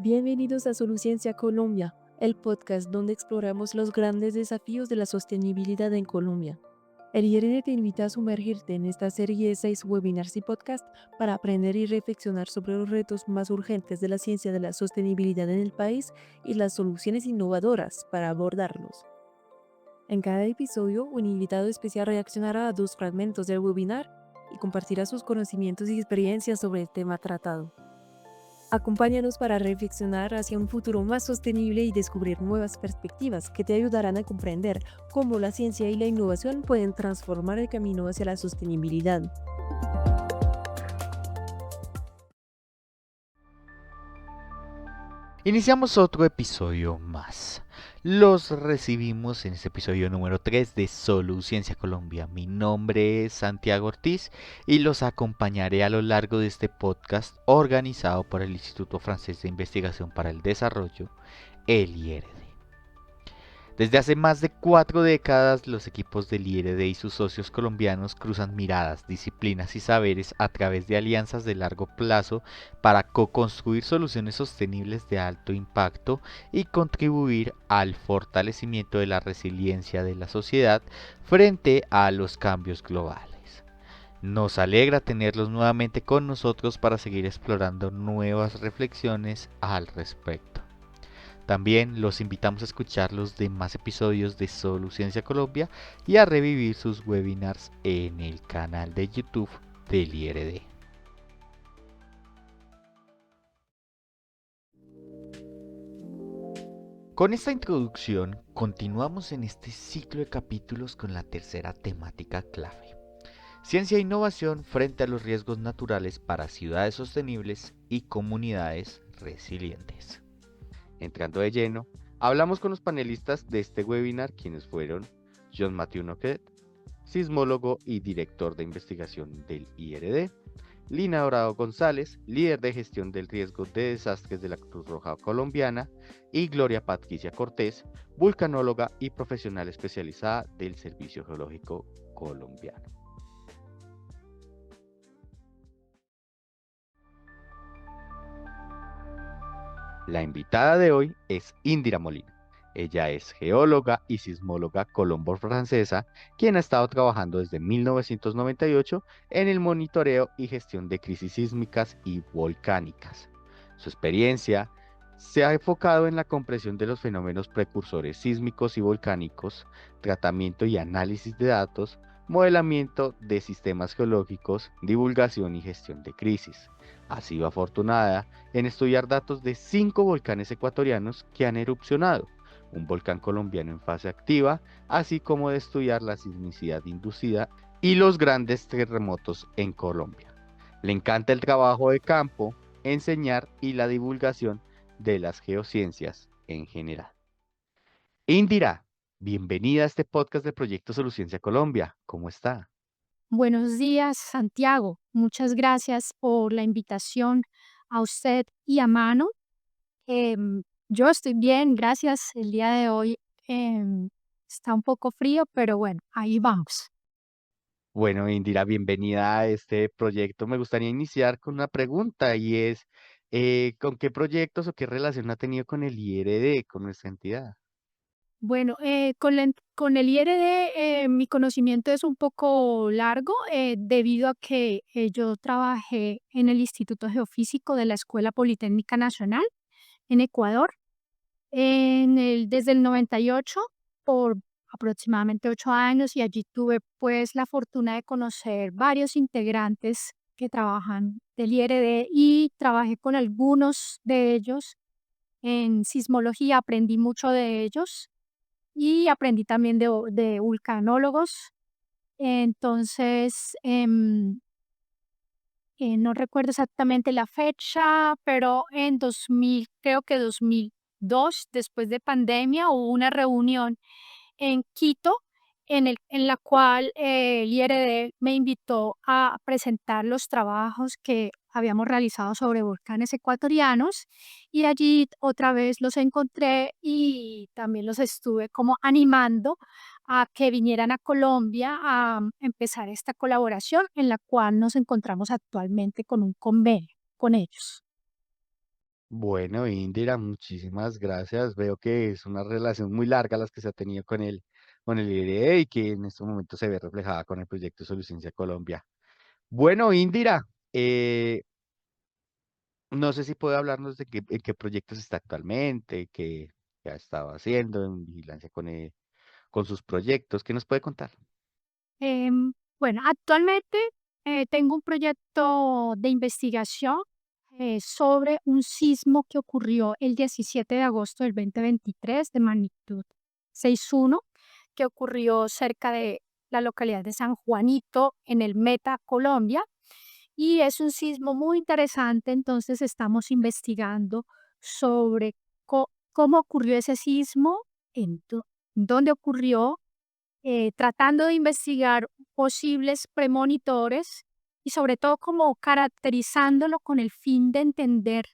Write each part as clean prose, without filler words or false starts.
Bienvenidos a Soluciencia Colombia, el podcast donde exploramos los grandes desafíos de la sostenibilidad en Colombia. El IRD te invita a sumergirte en esta serie de 6 webinars y podcasts para aprender y reflexionar sobre los retos más urgentes de la ciencia de la sostenibilidad en el país y las soluciones innovadoras para abordarlos. En cada episodio, un invitado especial reaccionará a 2 fragmentos del webinar y compartirá sus conocimientos y experiencias sobre el tema tratado. Acompáñanos para reflexionar hacia un futuro más sostenible y descubrir nuevas perspectivas que te ayudarán a comprender cómo la ciencia y la innovación pueden transformar el camino hacia la sostenibilidad. Iniciamos otro episodio más. Los recibimos en este episodio número 3 de Soluciencia Colombia. Mi nombre es Santiago Ortiz y los acompañaré a lo largo de este podcast organizado por el Instituto Francés de Investigación para el Desarrollo, el IRD. Desde hace más de 4 décadas, los equipos del IRD y sus socios colombianos cruzan miradas, disciplinas y saberes a través de alianzas de largo plazo para co-construir soluciones sostenibles de alto impacto y contribuir al fortalecimiento de la resiliencia de la sociedad frente a los cambios globales. Nos alegra tenerlos nuevamente con nosotros para seguir explorando nuevas reflexiones al respecto. También los invitamos a escuchar los demás episodios de Soluciencia Colombia y a revivir sus webinars en el canal de YouTube del IRD. Con esta introducción, continuamos en este ciclo de capítulos con la tercera temática clave: ciencia e innovación frente a los riesgos naturales para ciudades sostenibles y comunidades resilientes. Entrando de lleno, hablamos con los panelistas de este webinar, quienes fueron Jean-Mathieu Noquet, sismólogo y director de investigación del IRD, Lina Dorado González, líder de gestión del riesgo de desastres de la Cruz Roja Colombiana, y Gloria Patricia Cortés, vulcanóloga y profesional especializada del Servicio Geológico Colombiano. La invitada de hoy es Indira Molina. Ella es geóloga y sismóloga colombo-francesa, quien ha estado trabajando desde 1998 en el monitoreo y gestión de crisis sísmicas y volcánicas. Su experiencia se ha enfocado en la comprensión de los fenómenos precursores sísmicos y volcánicos, tratamiento y análisis de datos, modelamiento de sistemas geológicos, divulgación y gestión de crisis. Ha sido afortunada en estudiar datos de 5 volcanes ecuatorianos que han erupcionado, un volcán colombiano en fase activa, así como de estudiar la sismicidad inducida y los grandes terremotos en Colombia. Le encanta el trabajo de campo, enseñar y la divulgación de las geociencias en general. Indira, bienvenida a este podcast del Proyecto Soluciencia Colombia. ¿Cómo está? Buenos días, Santiago. Muchas gracias por la invitación a usted y a Mano. Yo estoy bien, gracias. El día de hoy está un poco frío, pero bueno, ahí vamos. Bueno, Indira, bienvenida a este proyecto. Me gustaría iniciar con una pregunta y es, ¿con qué proyectos o qué relación ha tenido con el IRD, con nuestra entidad? Bueno, con el IRD mi conocimiento es un poco largo debido a que yo trabajé en el Instituto Geofísico de la Escuela Politécnica Nacional en Ecuador. Desde el 98 por aproximadamente 8 años, y allí tuve, pues, la fortuna de conocer varios integrantes que trabajan del IRD y trabajé con algunos de ellos en sismología, aprendí mucho de ellos y aprendí también de vulcanólogos. Entonces, no recuerdo exactamente la fecha, pero en 2000, creo que 2002, después de pandemia, hubo una reunión en Quito en la cual el IRD me invitó a presentar los trabajos que habíamos realizado sobre volcanes ecuatorianos, y allí otra vez los encontré y también los estuve como animando a que vinieran a Colombia a empezar esta colaboración en la cual nos encontramos actualmente con un convenio con ellos. Bueno, Indira, muchísimas gracias. Veo que es una relación muy larga las que se ha tenido con el IRE y que en estos momentos se ve reflejada con el proyecto Soluciencia Colombia. Bueno, Indira, eh, no sé si puede hablarnos de en qué proyectos está actualmente, qué ha estado haciendo en vigilancia con sus proyectos. ¿Qué nos puede contar? Bueno, actualmente tengo un proyecto de investigación sobre un sismo que ocurrió el 17 de agosto del 2023 de magnitud 6,1, que ocurrió cerca de la localidad de San Juanito, en el Meta, Colombia. Y es un sismo muy interesante, entonces estamos investigando sobre cómo ocurrió ese sismo, en dónde ocurrió, tratando de investigar posibles premonitores y sobre todo como caracterizándolo con el fin de entender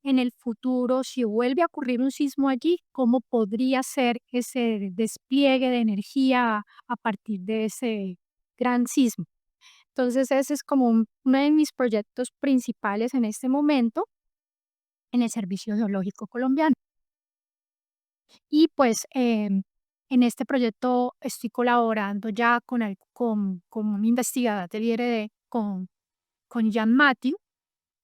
en el futuro, si vuelve a ocurrir un sismo allí, cómo podría ser ese despliegue de energía a partir de ese gran sismo. Entonces, ese es como uno de mis proyectos principales en este momento en el Servicio Geológico Colombiano. Y pues en este proyecto estoy colaborando ya con un investigador del IRD, con Jan Matthew,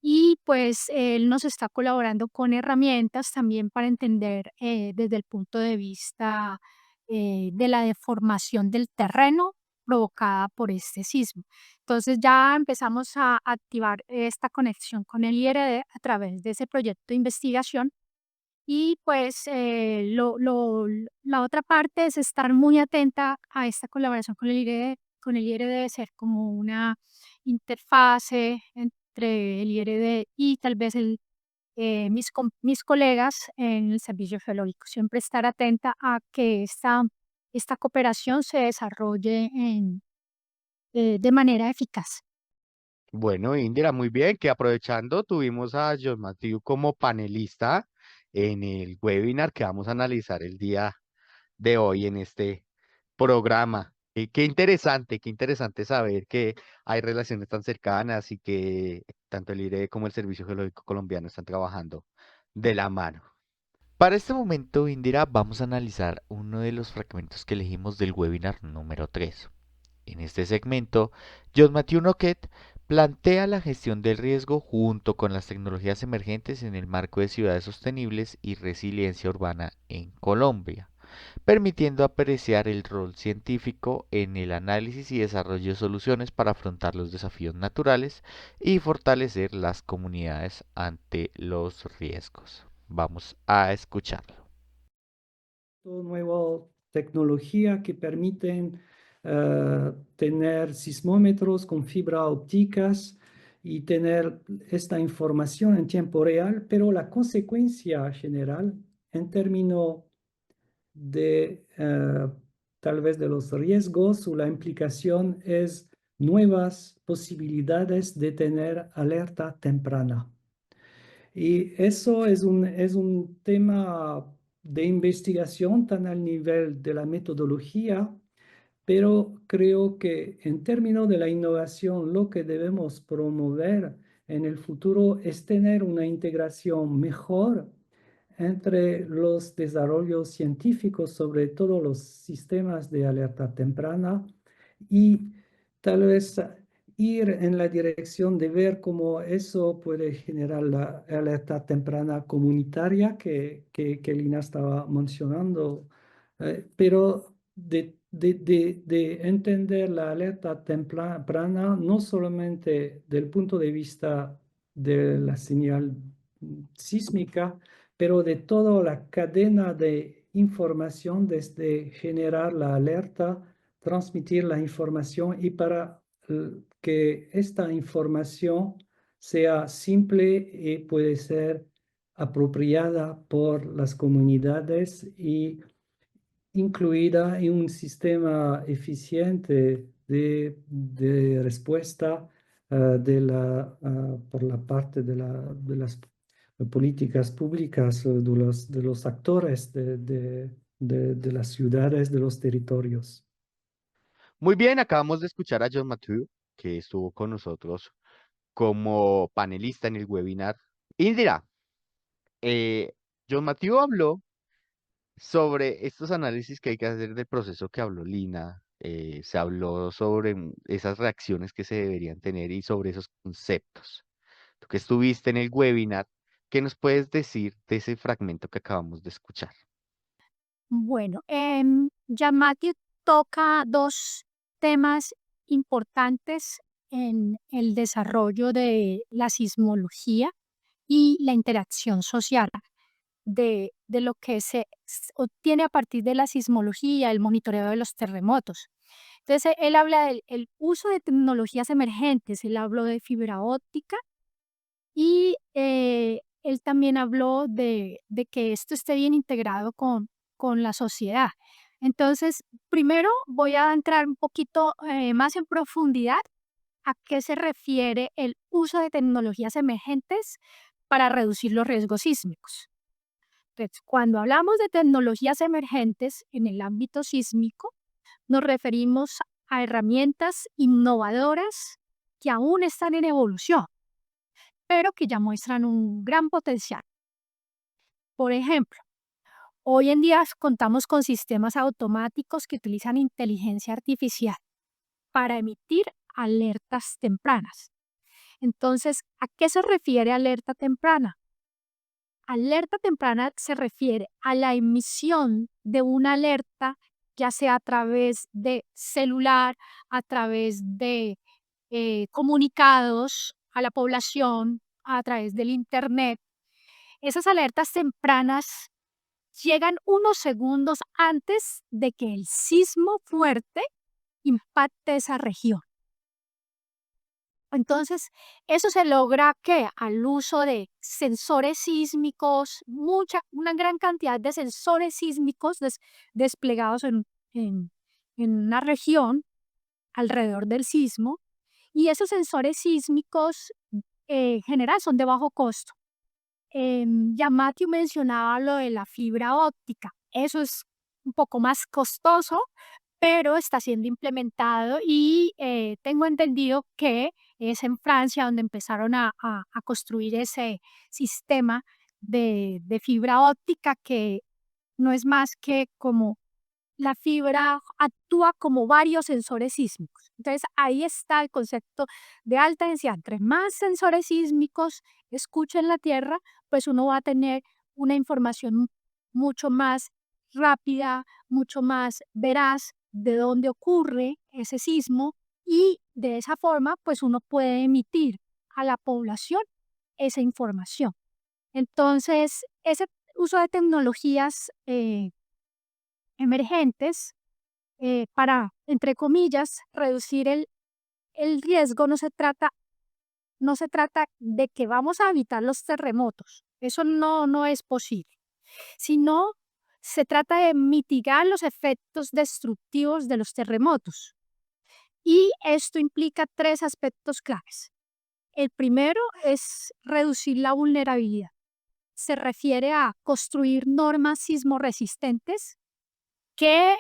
y pues él nos está colaborando con herramientas también para entender desde el punto de vista de la deformación del terreno provocada por este sismo. Entonces ya empezamos a activar esta conexión con el IRD a través de ese proyecto de investigación y pues la otra parte es estar muy atenta a esta colaboración con el IRD, de ser como una interfase entre el IRD y tal vez mis colegas en el servicio geológico. Siempre estar atenta a que esta cooperación se desarrolle de manera eficaz. Bueno, Indira, muy bien, que aprovechando tuvimos a John Matthew como panelista en el webinar que vamos a analizar el día de hoy en este programa. Qué interesante saber que hay relaciones tan cercanas y que tanto el IRE como el Servicio Geológico Colombiano están trabajando de la mano. Para este momento, Indira, vamos a analizar uno de los fragmentos que elegimos del webinar número 3. En este segmento, John Matthew Noquet plantea la gestión del riesgo junto con las tecnologías emergentes en el marco de ciudades sostenibles y resiliencia urbana en Colombia, permitiendo apreciar el rol científico en el análisis y desarrollo de soluciones para afrontar los desafíos naturales y fortalecer las comunidades ante los riesgos. Vamos a escucharlo. Nueva tecnología que permiten tener sismómetros con fibra ópticas y tener esta información en tiempo real, pero la consecuencia general en términos de tal vez de los riesgos o la implicación es nuevas posibilidades de tener alerta temprana. Y eso es un tema de investigación tan al nivel de la metodología, pero creo que en términos de la innovación, lo que debemos promover en el futuro es tener una integración mejor entre los desarrollos científicos, sobre todo los sistemas de alerta temprana, y tal vez ir en la dirección de ver cómo eso puede generar la alerta temprana comunitaria que Lina estaba mencionando, pero de entender la alerta temprana no solamente del punto de vista de la señal sísmica, pero de toda la cadena de información desde generar la alerta, transmitir la información y para que esta información sea simple y puede ser apropiada por las comunidades y incluida en un sistema eficiente de respuesta por la parte de las políticas públicas de los actores de las ciudades, de los territorios. Muy bien, acabamos de escuchar a John Matthew, que estuvo con nosotros como panelista en el webinar. Indira, eh, John Matthew habló sobre estos análisis que hay que hacer del proceso que habló Lina. Se habló sobre esas reacciones que se deberían tener y sobre esos conceptos. Tú que estuviste en el webinar, ¿qué nos puedes decir de ese fragmento que acabamos de escuchar? Bueno, Giammatteo toca dos temas importantes en el desarrollo de la sismología y la interacción social de lo que se obtiene a partir de la sismología, el monitoreo de los terremotos. Entonces, él habla del el uso de tecnologías emergentes, él habló de fibra óptica y él también habló de que esto esté bien integrado con la sociedad. Entonces, primero voy a entrar un poquito más en profundidad a qué se refiere el uso de tecnologías emergentes para reducir los riesgos sísmicos. Entonces, cuando hablamos de tecnologías emergentes en el ámbito sísmico, nos referimos a herramientas innovadoras que aún están en evolución, pero que ya muestran un gran potencial. Por ejemplo, hoy en día contamos con sistemas automáticos que utilizan inteligencia artificial para emitir alertas tempranas. Entonces, ¿a qué se refiere alerta temprana? Alerta temprana se refiere a la emisión de una alerta, ya sea a través de celular, a través de comunicados a la población, a través del Internet. Esas alertas tempranas llegan unos segundos antes de que el sismo fuerte impacte esa región. Entonces, eso se logra que al uso de sensores sísmicos, una gran cantidad de sensores sísmicos desplegados en, en una región alrededor del sismo, y esos sensores sísmicos en general son de bajo costo. Ya Matthew mencionaba lo de la fibra óptica. Eso es un poco más costoso, pero está siendo implementado y tengo entendido que es en Francia donde empezaron a construir ese sistema de fibra óptica que no es más que como la fibra actúa como varios sensores sísmicos. Entonces ahí está el concepto de alta densidad. Entre más sensores sísmicos escuchen la Tierra, pues uno va a tener una información mucho más rápida, mucho más veraz de dónde ocurre ese sismo y de esa forma pues uno puede emitir a la población esa información. Entonces, ese uso de tecnologías emergentes para, entre comillas, reducir el riesgo. No se trata de que vamos a evitar los terremotos, eso no es posible, sino se trata de mitigar los efectos destructivos de los terremotos. Y esto implica tres aspectos claves. El primero es reducir la vulnerabilidad. Se refiere a construir normas sismoresistentes que,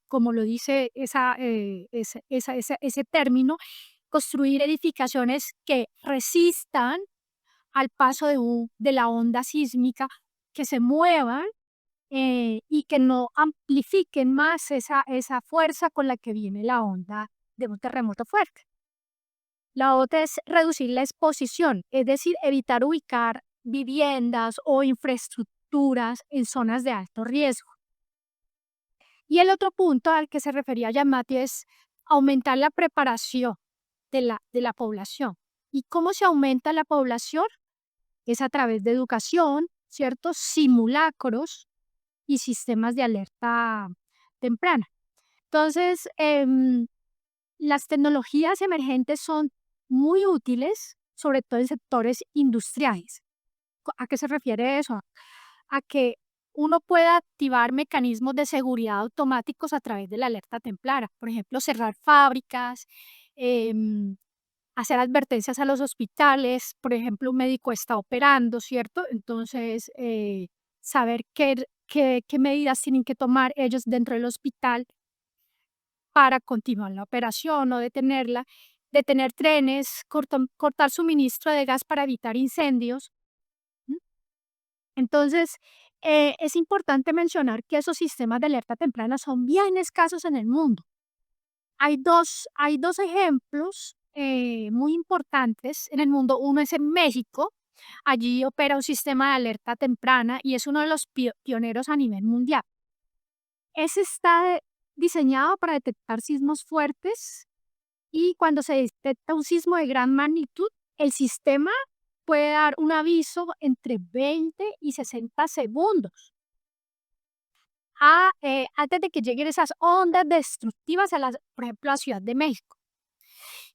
como lo dice ese término, construir edificaciones que resistan al paso de la onda sísmica, que se muevan y que no amplifiquen más esa fuerza con la que viene la onda de un terremoto fuerte. La otra es reducir la exposición, es decir, evitar ubicar viviendas o infraestructuras en zonas de alto riesgo. Y el otro punto al que se refería Giammatteo es aumentar la preparación de la población. ¿Y cómo se aumenta la población? Es a través de educación, ciertos simulacros y sistemas de alerta temprana. Entonces, las tecnologías emergentes son muy útiles, sobre todo en sectores industriales. ¿A qué se refiere eso? A que uno pueda activar mecanismos de seguridad automáticos a través de la alerta temprana. Por ejemplo, cerrar fábricas, em, hacer advertencias a los hospitales. Por ejemplo, un médico está operando, ¿cierto? Entonces, saber qué medidas tienen que tomar ellos dentro del hospital para continuar la operación o detenerla, detener trenes, cortar suministro de gas para evitar incendios. ¿M? Entonces, es importante mencionar que esos sistemas de alerta temprana son bien escasos en el mundo. Hay dos ejemplos muy importantes en el mundo. Uno es en México. Allí opera un sistema de alerta temprana y es uno de los pioneros a nivel mundial. Ese está diseñado para detectar sismos fuertes y cuando se detecta un sismo de gran magnitud, el sistema puede dar un aviso entre 20 y 60 segundos antes de que lleguen esas ondas destructivas por ejemplo, a Ciudad de México.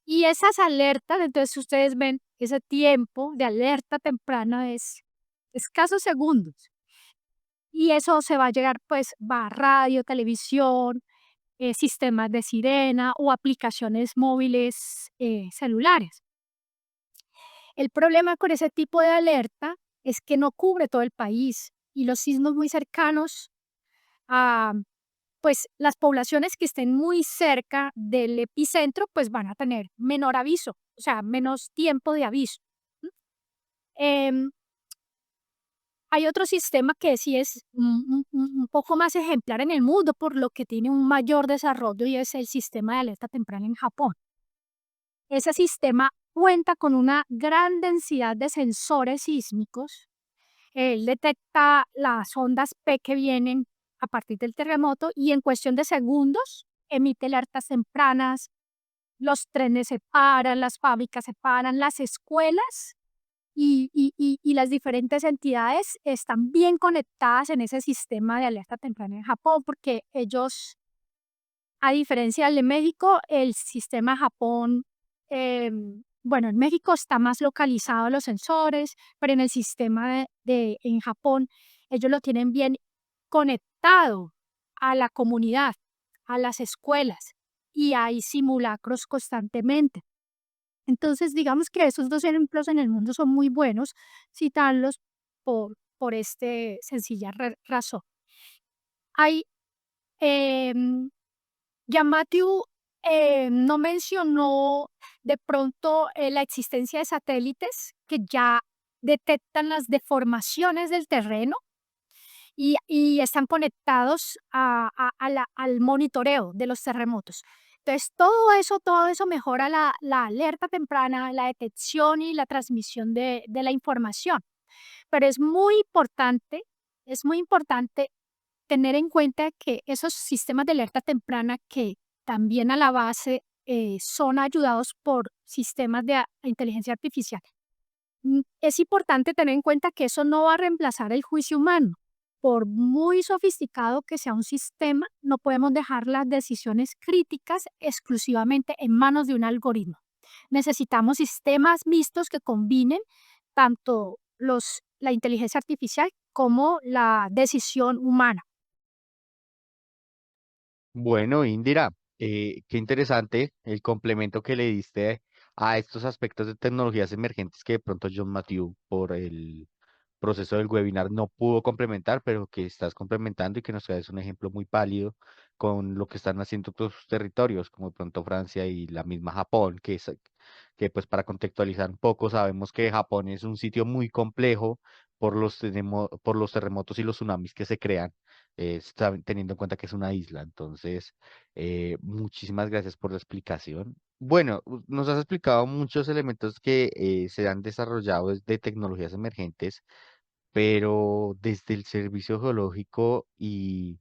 Y esas alertas, entonces ustedes ven, ese tiempo de alerta temprana es escasos segundos. Y eso se va a llegar, pues, va a radio, televisión, sistemas de sirena o aplicaciones móviles celulares. El problema con ese tipo de alerta es que no cubre todo el país y los sismos muy cercanos a, pues las poblaciones que estén muy cerca del epicentro, pues van a tener menor aviso, o sea, menos tiempo de aviso. ¿M? Em, Hay otro sistema que sí es un poco más ejemplar en el mundo, por lo que tiene un mayor desarrollo y es el sistema de alerta temprana en Japón. Ese sistema cuenta con una gran densidad de sensores sísmicos. Él detecta las ondas P que vienen a partir del terremoto y en cuestión de segundos emite alertas tempranas, los trenes se paran, las fábricas se paran, las escuelas y las diferentes entidades están bien conectadas en ese sistema de alerta temprana en Japón, porque ellos, a diferencia del de México, el sistema de Japón, bueno, en México está más localizado los sensores, pero en el sistema en Japón, ellos lo tienen bien conectado a la comunidad, a las escuelas, y hay simulacros constantemente. Entonces, digamos que esos dos ejemplos en el mundo son muy buenos citarlos por este sencilla razón. Hay, em, ya Matthew no mencionó de pronto la existencia de satélites que ya detectan las deformaciones del terreno y están conectados al monitoreo de los terremotos. Entonces, todo eso mejora la alerta temprana, la detección y la transmisión de la información. Pero es muy importante tener en cuenta que esos sistemas de alerta temprana que también a la base son ayudados por sistemas de inteligencia artificial. Es importante tener en cuenta que eso no va a reemplazar el juicio humano. Por muy sofisticado que sea un sistema, no podemos dejar las decisiones críticas exclusivamente en manos de un algoritmo. Necesitamos sistemas mixtos que combinen tanto la inteligencia artificial como la decisión humana. Bueno, Indira, qué interesante el complemento que le diste a estos aspectos de tecnologías emergentes que de pronto John Matthew por el proceso del webinar no pudo complementar, pero que estás complementando y que nos traes un ejemplo muy válido con lo que están haciendo todos sus territorios, como de pronto Francia y la misma Japón, que pues para contextualizar un poco, sabemos que Japón es un sitio muy complejo por los terremotos y los tsunamis que se crean, teniendo en cuenta que es una isla. Entonces, muchísimas gracias por la explicación. Bueno, nos has explicado muchos elementos que se han desarrollado desde tecnologías emergentes, pero desde el servicio geológico y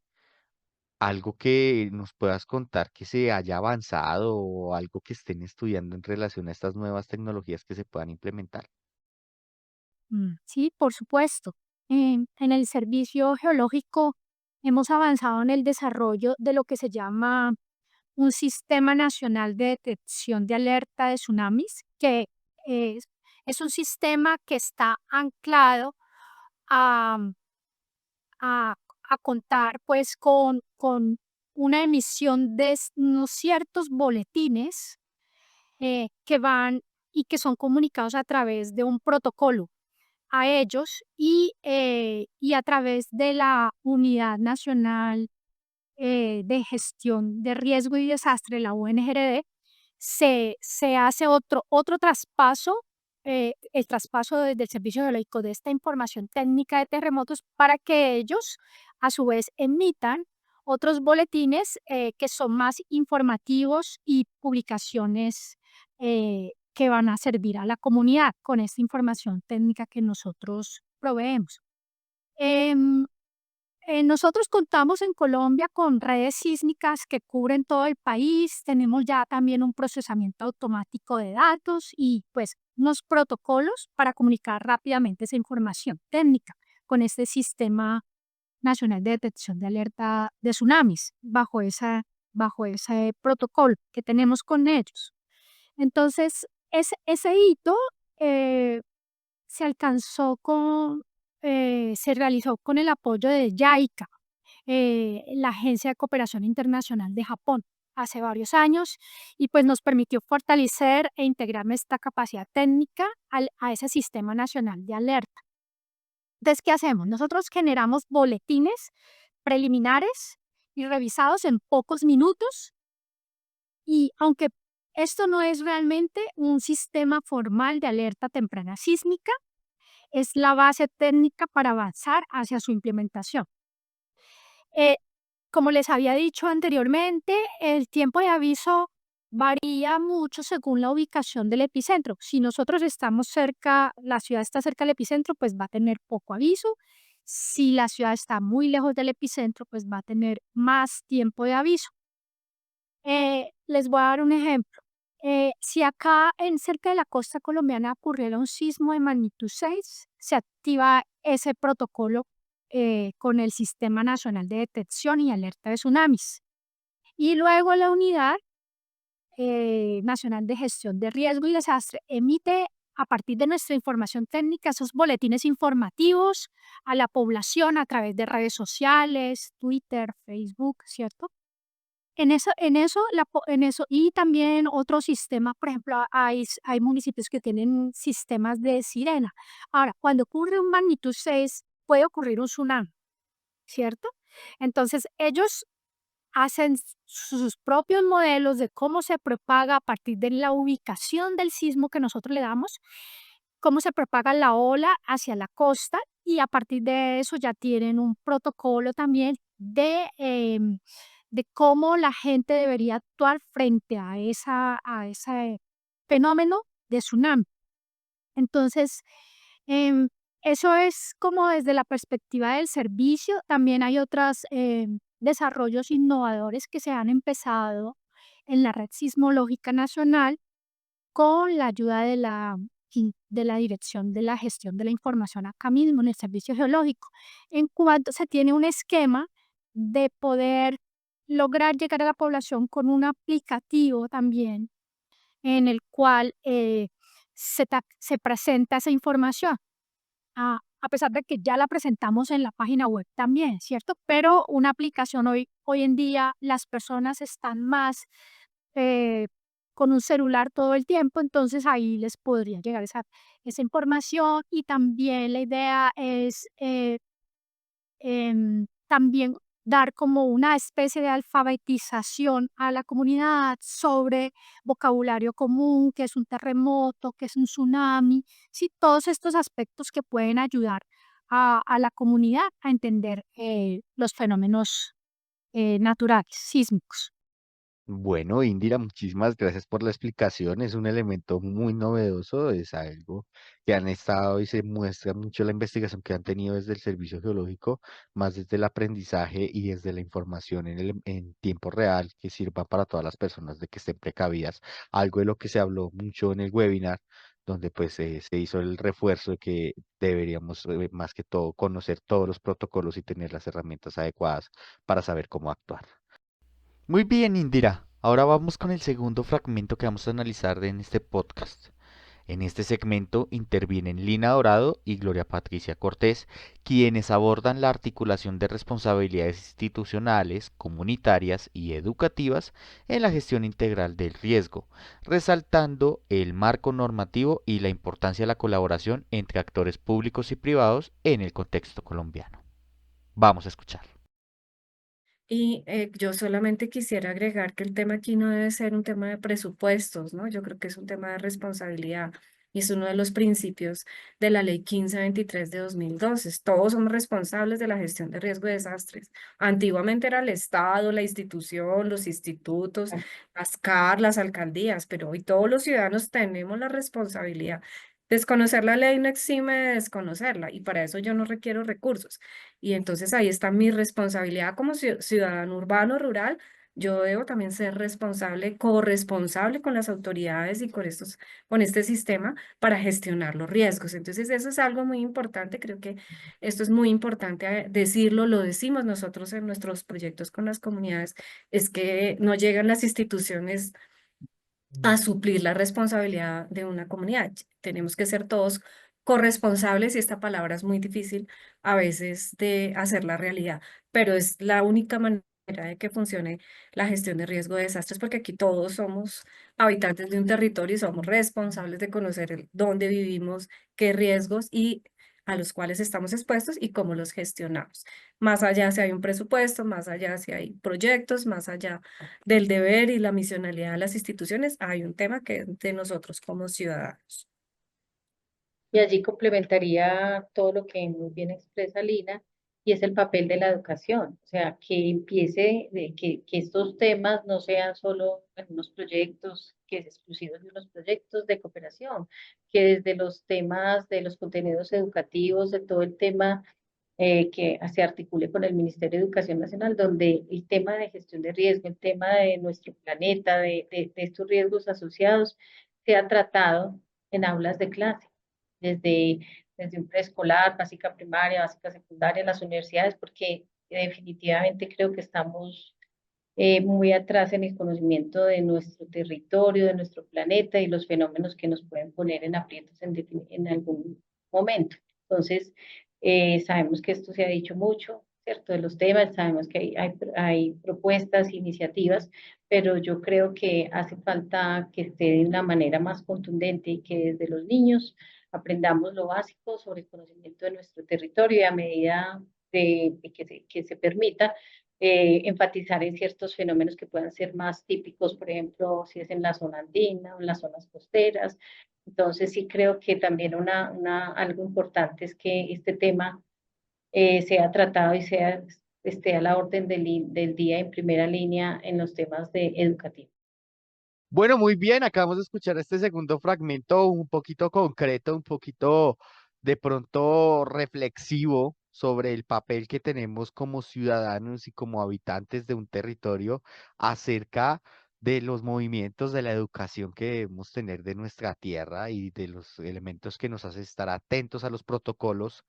algo que nos puedas contar que se haya avanzado o algo que estén estudiando en relación a estas nuevas tecnologías que se puedan implementar. Sí, por supuesto. En el servicio geológico hemos avanzado en el desarrollo de lo que se llama un Sistema Nacional de Detección de Alerta de Tsunamis, que es, es un sistema que está anclado a, a, a contar pues con una emisión de unos ciertos boletines que van y que son comunicados a través de un protocolo a ellos y a través de la Unidad Nacional de Gestión de Riesgo y Desastre, la UNGRD, se hace otro traspaso el traspaso del Servicio Geológico de esta información técnica de terremotos para que ellos, a su vez, emitan otros boletines que son más informativos y publicaciones que van a servir a la comunidad con esta información técnica que nosotros proveemos. Em, Nosotros contamos en Colombia con redes sísmicas que cubren todo el país, tenemos ya también un procesamiento automático de datos y pues unos protocolos para comunicar rápidamente esa información técnica con este sistema nacional de detección de alerta de tsunamis, bajo ese protocolo que tenemos con ellos. Entonces, ese hito eh, se alcanzó se realizó con el apoyo de JICA, la Agencia de Cooperación Internacional de Japón, hace varios años, y pues nos permitió fortalecer e integrar esta capacidad técnica a ese sistema nacional de alerta. Entonces, ¿qué hacemos? Nosotros generamos boletines preliminares y revisados en pocos minutos, y aunque esto no es realmente un sistema formal de alerta temprana sísmica, es la base técnica para avanzar hacia su implementación. Eh, Como les había dicho anteriormente, el tiempo de aviso varía mucho según la ubicación del epicentro. Si nosotros estamos cerca, la ciudad está cerca del epicentro, pues va a tener poco aviso. Si la ciudad está muy lejos del epicentro, pues va a tener más tiempo de aviso. Les voy a dar un ejemplo. Si acá en cerca de la costa colombiana ocurriera un sismo de magnitud 6, se activa ese protocolo con el Sistema Nacional de Detección y Alerta de Tsunamis. Y luego la Unidad Nacional de Gestión de Riesgo y Desastre emite a partir de nuestra información técnica esos boletines informativos a la población a través de redes sociales, Twitter, Facebook, ¿cierto? En eso y también otro sistema, por ejemplo, hay municipios que tienen sistemas de sirena. Ahora, cuando ocurre un magnitud 6 puede ocurrir un tsunami, ¿cierto? Entonces, ellos hacen sus propios modelos de cómo se propaga a partir de la ubicación del sismo que nosotros le damos, cómo se propaga la ola hacia la costa, y a partir de eso ya tienen un protocolo también de cómo la gente debería actuar frente a ese fenómeno de tsunami. Entonces, em, eso es como desde la perspectiva del servicio. También hay otros desarrollos innovadores que se han empezado en la Red Sismológica Nacional con la ayuda de la Dirección de la Gestión de la Información acá mismo en el Servicio Geológico, en cuanto se tiene un esquema de poder lograr llegar a la población con un aplicativo también en el cual se presenta esa información, a pesar de que ya la presentamos en la página web también, ¿cierto? Pero una aplicación hoy en día las personas están más eh, con un celular todo el tiempo, entonces ahí les podría llegar esa información, y también la idea es también dar como una especie de alfabetización a la comunidad sobre vocabulario común, qué es un terremoto, qué es un tsunami, sí, todos estos aspectos que pueden ayudar a la comunidad a entender los fenómenos naturales, sísmicos. Bueno, Indira, muchísimas gracias por la explicación. Es un elemento muy novedoso, es algo que han estado y se muestra mucho la investigación que han tenido desde el Servicio Geológico, más desde el aprendizaje y desde la información en tiempo real que sirva para todas las personas de que estén precavidas. Algo de lo que se habló mucho en el webinar, donde pues se hizo el refuerzo de que deberíamos más que todo conocer todos los protocolos y tener las herramientas adecuadas para saber cómo actuar. Muy bien, Indira. Ahora vamos con el segundo fragmento que vamos a analizar en este podcast. En este segmento intervienen Lina Dorado y Gloria Patricia Cortés, quienes abordan la articulación de responsabilidades institucionales, comunitarias y educativas en la gestión integral del riesgo, resaltando el marco normativo y la importancia de la colaboración entre actores públicos y privados en el contexto colombiano. Vamos a escuchar. Y yo solamente quisiera agregar que el tema aquí no debe ser un tema de presupuestos, ¿no? Yo creo que es un tema de responsabilidad. y es uno de los principios de la Ley 1523 de 2012. Todos somos responsables de la gestión de riesgo de desastres. Antiguamente era el Estado, la institución, los institutos, las CAR, las alcaldías, pero hoy todos los ciudadanos tenemos la responsabilidad. Desconocer la ley no exime de desconocerla y para eso yo no requiero recursos. Y entonces ahí está mi responsabilidad como ciudadano urbano, rural. Yo debo también ser responsable, corresponsable con las autoridades y con este sistema para gestionar los riesgos. Entonces eso es algo muy importante. Creo que esto es muy importante decirlo, lo decimos nosotros en nuestros proyectos con las comunidades, es que no llegan las instituciones a suplir la responsabilidad de una comunidad. Tenemos que ser todos corresponsables y esta palabra es muy difícil a veces de hacer la realidad, pero es la única manera de que funcione la gestión de riesgo de desastres, porque aquí todos somos habitantes de un territorio y somos responsables de conocer dónde vivimos, qué riesgos y a los cuales estamos expuestos y cómo los gestionamos. Más allá si hay un presupuesto, más allá si hay proyectos, más allá del deber y la misionalidad de las instituciones, hay un tema que es de nosotros como ciudadanos. Y allí complementaría todo lo que muy bien expresa Lina, y es el papel de la educación. O sea, que empiece, que estos temas no sean solo en unos proyectos, que es exclusivos de unos proyectos de cooperación, que desde los temas de los contenidos educativos, de todo el tema que se articule con el Ministerio de Educación Nacional, donde el tema de gestión de riesgo, el tema de nuestro planeta, de estos riesgos asociados, sea tratado en aulas de clase, desde, desde un preescolar, básica primaria, básica secundaria, en las universidades, porque definitivamente creo que estamos muy atrás en el conocimiento de nuestro territorio, de nuestro planeta y los fenómenos que nos pueden poner en aprietos en algún momento. Entonces, sabemos que esto se ha dicho mucho, ¿cierto? De los temas, sabemos que hay propuestas, iniciativas, pero yo creo que hace falta que esté de una manera más contundente y que desde los niños aprendamos lo básico sobre el conocimiento de nuestro territorio y a medida que se permita enfatizar en ciertos fenómenos que puedan ser más típicos, por ejemplo, si es en la zona andina o en las zonas costeras. Entonces sí creo que también algo importante es que este tema sea tratado y esté a la orden del día en primera línea en los temas de educativos. Bueno, muy bien, acabamos de escuchar este segundo fragmento un poquito concreto, un poquito de pronto reflexivo sobre el papel que tenemos como ciudadanos y como habitantes de un territorio acerca de los movimientos de la educación que debemos tener de nuestra tierra y de los elementos que nos hacen estar atentos a los protocolos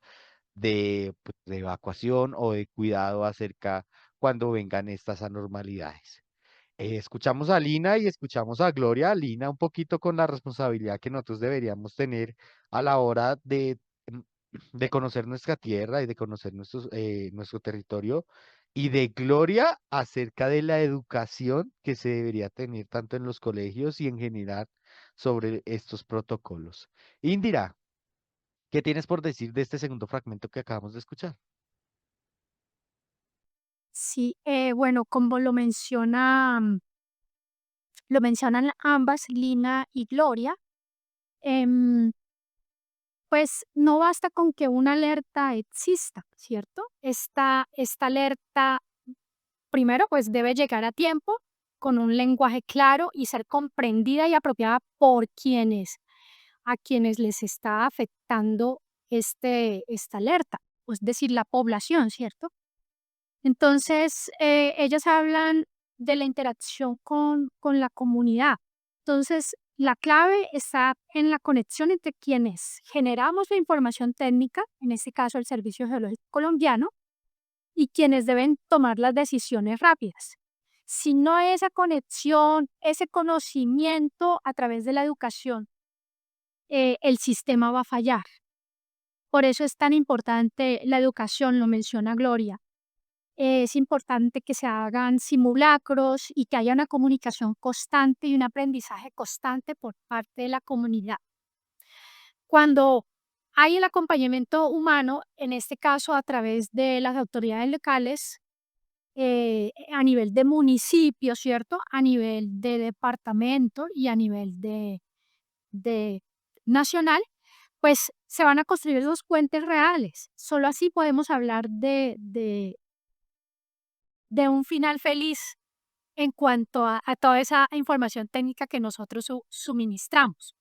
de, pues, de evacuación o de cuidado acerca cuando vengan estas anormalidades. Escuchamos a Lina y escuchamos a Gloria. Lina, un poquito con la responsabilidad que nosotros deberíamos tener a la hora mm, de conocer nuestra tierra y de conocer nuestro territorio. Y de Gloria acerca de la educación que se debería tener tanto en los colegios y en general sobre estos protocolos. Indira, ¿qué tienes por decir de este segundo fragmento que acabamos de escuchar? Sí, bueno, como lo mencionan ambas, Lina y Gloria, em, pues no basta con que una alerta exista, ¿cierto? Esta alerta, primero, pues debe llegar a tiempo, con un lenguaje claro y ser comprendida y apropiada por a quienes les está afectando esta alerta, pues decir, la población, ¿cierto? Entonces, ellas hablan de la interacción con la comunidad. Entonces, la clave está en la conexión entre quienes generamos la información técnica, en este caso el Servicio Geológico Colombiano, y quienes deben tomar las decisiones rápidas. Si no hay esa conexión, ese conocimiento a través de la educación, el sistema va a fallar. Por eso es tan importante la educación, lo menciona Gloria. Es importante que se hagan simulacros y que haya una comunicación constante y un aprendizaje constante por parte de la comunidad. Cuando hay el acompañamiento humano, en este caso a través de las autoridades locales, a nivel de municipio, ¿cierto? A nivel de departamento y a nivel de nacional, pues se van a construir esos puentes reales. Solo así podemos hablar de un final feliz en cuanto a toda esa información técnica que nosotros suministramos.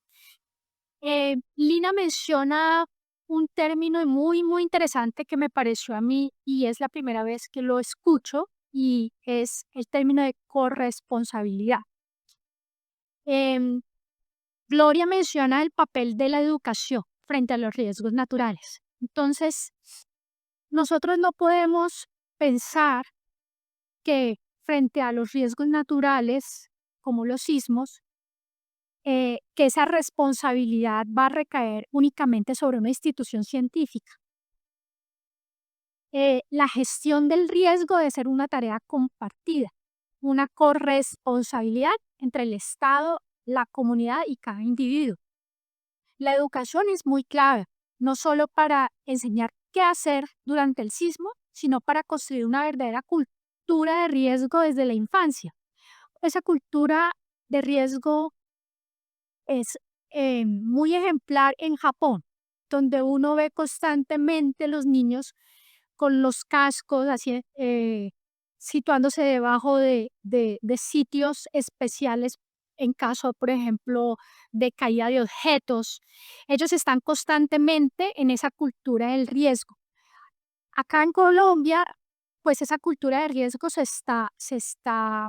Lina menciona un término muy, muy interesante que me pareció a mí y es la primera vez que lo escucho y es el término de corresponsabilidad. Em, Gloria menciona el papel de la educación frente a los riesgos naturales. Entonces, nosotros no podemos pensar que frente a los riesgos naturales, como los sismos, que esa responsabilidad va a recaer únicamente sobre una institución científica. La gestión del riesgo debe ser una tarea compartida, una corresponsabilidad entre el Estado, la comunidad y cada individuo. La educación es muy clave, no solo para enseñar qué hacer durante el sismo, sino para construir una verdadera cultura de riesgo desde la infancia. Esa cultura de riesgo es muy ejemplar en Japón, donde uno ve constantemente los niños con los cascos, así, situándose debajo de sitios especiales en caso, por ejemplo, de caída de objetos. Ellos están constantemente en esa cultura del riesgo. Acá en Colombia, pues esa cultura de riesgo se está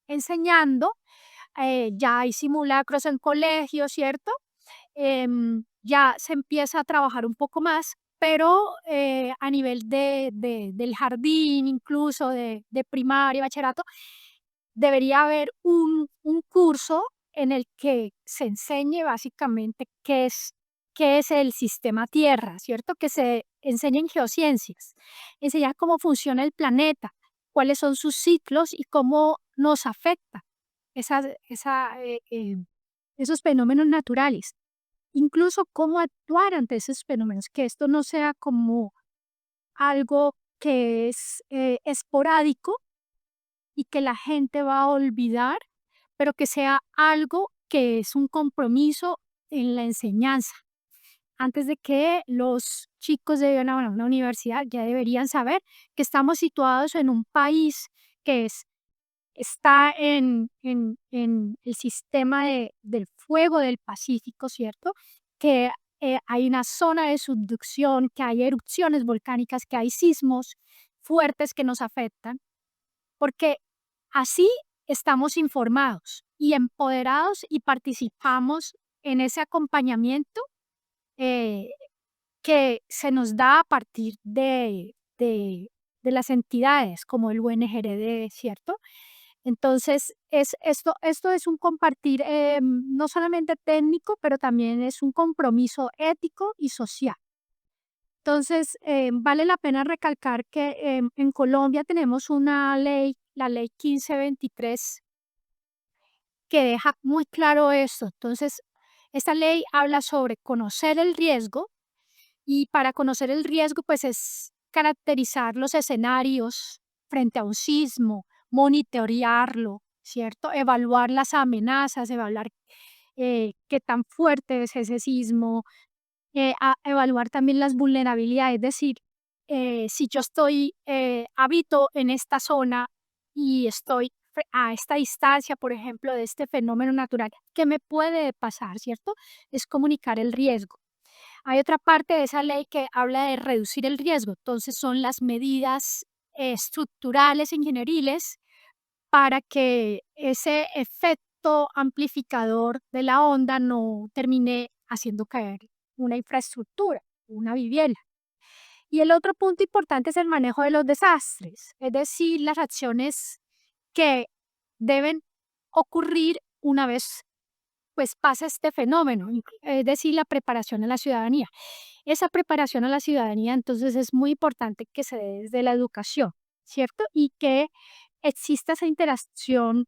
enseñando. Ya hay simulacros en colegios, ¿cierto? Ya se empieza a trabajar un poco más, pero a nivel del jardín, incluso de primaria, bachillerato, debería haber un curso en el que se enseñe básicamente qué es el sistema Tierra, ¿cierto? Que se enseñe en geociencias, enseñar cómo funciona el planeta, cuáles son sus ciclos y cómo nos afecta esas, esa, esos fenómenos naturales. Incluso cómo actuar ante esos fenómenos, que esto no sea como algo que es esporádico y que la gente va a olvidar, pero que sea algo que es un compromiso en la enseñanza. Antes de que los chicos lleguen a una universidad, ya deberían saber que estamos situados en un país que está en el sistema del fuego del Pacífico, ¿cierto? Que hay una zona de subducción, que hay erupciones volcánicas, que hay sismos fuertes que nos afectan, porque así estamos informados y empoderados y participamos en ese acompañamiento eh, que se nos da a partir de las entidades como el UNGRD, ¿cierto? Entonces, esto es un compartir no solamente técnico, pero también es un compromiso ético y social. Entonces, vale la pena recalcar que en Colombia tenemos una ley, la ley 1523, que deja muy claro esto. Entonces, esta ley habla sobre conocer el riesgo y para conocer el riesgo, pues es caracterizar los escenarios frente a un sismo, monitorearlo, ¿cierto? Evaluar las amenazas, evaluar qué tan fuerte es ese sismo, evaluar también las vulnerabilidades, es decir, si yo habito en esta zona y estoy a esta distancia, por ejemplo, de este fenómeno natural, ¿qué me puede pasar, cierto? Es comunicar el riesgo. Hay otra parte de esa ley que habla de reducir el riesgo, entonces son las medidas estructurales, ingenieriles, para que ese efecto amplificador de la onda no termine haciendo caer una infraestructura, una vivienda. Y el otro punto importante es el manejo de los desastres, es decir, las acciones que deben ocurrir una vez pues pasa este fenómeno, es decir, la preparación a la ciudadanía. Esa preparación a la ciudadanía, entonces, es muy importante que se dé desde la educación, ¿cierto? Y que exista esa interacción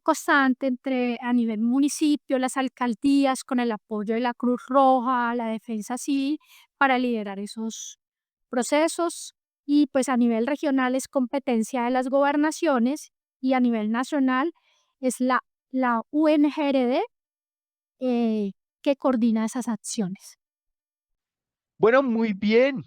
constante entre a nivel municipio, las alcaldías, con el apoyo de la Cruz Roja, la Defensa Civil, para liderar esos procesos. Y pues a nivel regional es competencia de las gobernaciones y a nivel nacional es la UNGRD que coordina esas acciones. Bueno, muy bien.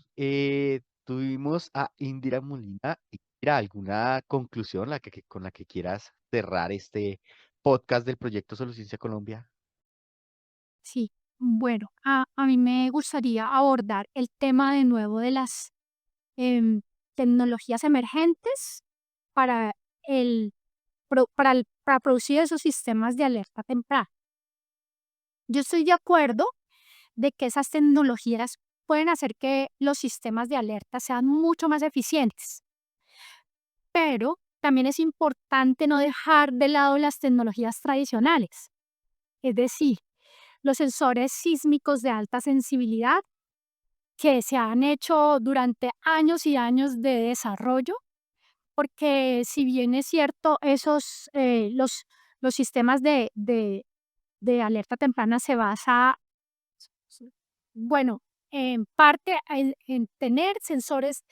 Tuvimos a Indira Molina. Indira, ¿alguna conclusión con la que quieras cerrar este podcast del proyecto Soluciencia Colombia? Sí, bueno, a mí me gustaría abordar el tema de nuevo de las em, tecnologías emergentes para para producir esos sistemas de alerta temprana. Yo estoy de acuerdo de que esas tecnologías pueden hacer que los sistemas de alerta sean mucho más eficientes, pero también es importante no dejar de lado las tecnologías tradicionales, es decir, los sensores sísmicos de alta sensibilidad que se han hecho durante años y años de desarrollo, porque si bien es cierto, los sistemas de alerta temprana se basa, bueno, en parte en tener sensores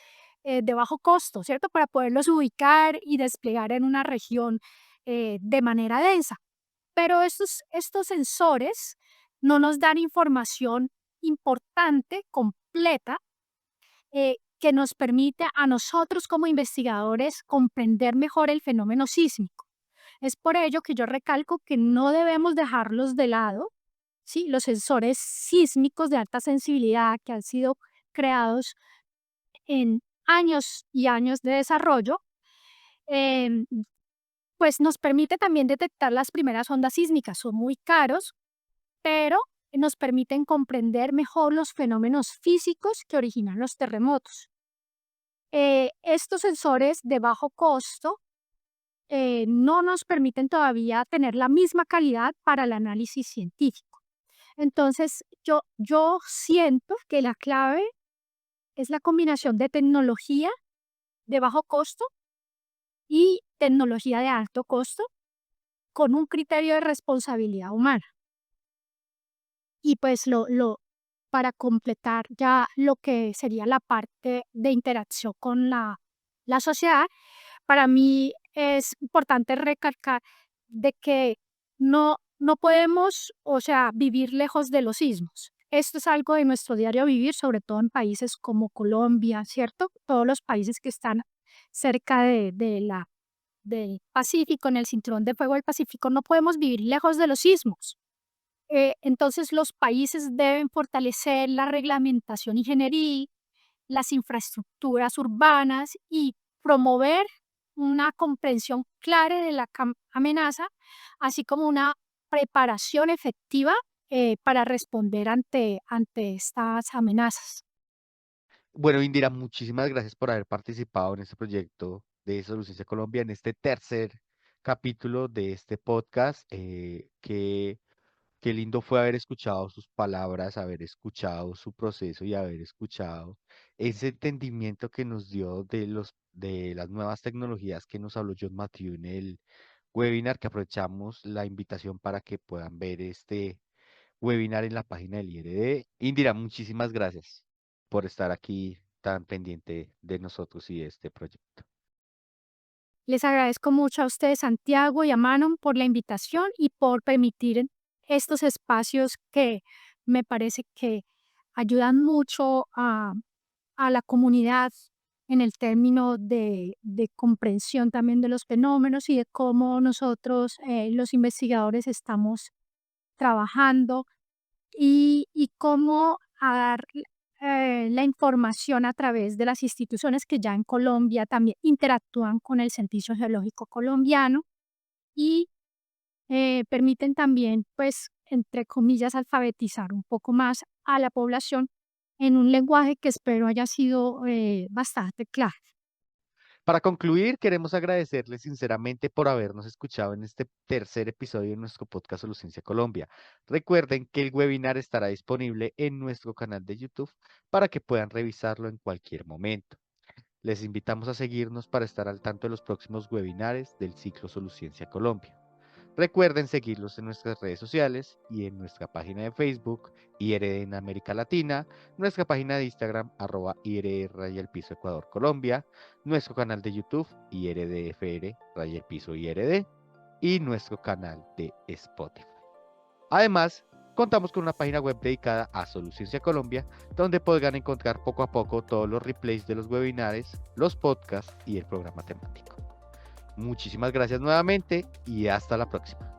de bajo costo, ¿cierto? Para poderlos ubicar y desplegar en una región de manera densa. Pero estos sensores no nos dan información importante, completa, que nos permite a nosotros como investigadores comprender mejor el fenómeno sísmico. Es por ello que yo recalco que no debemos dejarlos de lado, ¿sí? Los sensores sísmicos de alta sensibilidad que han sido creados en años y años de desarrollo, em, pues nos permite también detectar las primeras ondas sísmicas. Son muy caros, pero nos permiten comprender mejor los fenómenos físicos que originan los terremotos. Estos sensores de bajo costo no nos permiten todavía tener la misma calidad para el análisis científico. Entonces, yo siento que la clave es la combinación de tecnología de bajo costo y tecnología de alto costo con un criterio de responsabilidad humana. Y pues para completar ya lo que sería la parte de interacción con la sociedad, para mí es importante recalcar de que no podemos, o sea, vivir lejos de los sismos. Esto es algo de nuestro diario vivir, sobre todo en países como Colombia, ¿cierto? Todos los países que están cerca del Pacífico, en el cinturón de fuego del Pacífico, no podemos vivir lejos de los sismos. Entonces, los países deben fortalecer la reglamentación ingenieril, las infraestructuras urbanas y promover una comprensión clara de la amenaza, así como una preparación efectiva para responder ante estas amenazas. Bueno, Indira, muchísimas gracias por haber participado en este proyecto de Soluciencia Colombia, en este tercer capítulo de este podcast. Qué lindo fue haber escuchado sus palabras, haber escuchado su proceso y haber escuchado ese entendimiento que nos dio de las nuevas tecnologías que nos habló John Matthew en el webinar, que aprovechamos la invitación para que puedan ver este webinar en la página del IRD. Indira, muchísimas gracias por estar aquí tan pendiente de nosotros y de este proyecto. Les agradezco mucho a ustedes, Santiago y a Manon, por la invitación y por permitir estos espacios que me parece que ayudan mucho a la comunidad en el término de comprensión también de los fenómenos y de cómo nosotros, los investigadores, estamos trabajando y cómo a dar la información a través de las instituciones que ya en Colombia también interactúan con el Servicio Geológico Colombiano y permiten también, pues, entre comillas, alfabetizar un poco más a la población en un lenguaje que espero haya sido bastante claro. Para concluir, queremos agradecerles sinceramente por habernos escuchado en este tercer episodio de nuestro podcast Soluciencia Colombia. Recuerden que el webinar estará disponible en nuestro canal de YouTube para que puedan revisarlo en cualquier momento. Les invitamos a seguirnos para estar al tanto de los próximos webinares del ciclo Soluciencia Colombia. Recuerden seguirlos en nuestras redes sociales y en nuestra página de Facebook, IRD en América Latina, nuestra página de Instagram, @IRD_Piso Ecuador Colombia, nuestro canal de YouTube, IRDFR_Piso IRD, y nuestro canal de Spotify. Además, contamos con una página web dedicada a Soluciencia Colombia, donde podrán encontrar poco a poco todos los replays de los webinares, los podcasts y el programa temático. Muchísimas gracias nuevamente y hasta la próxima.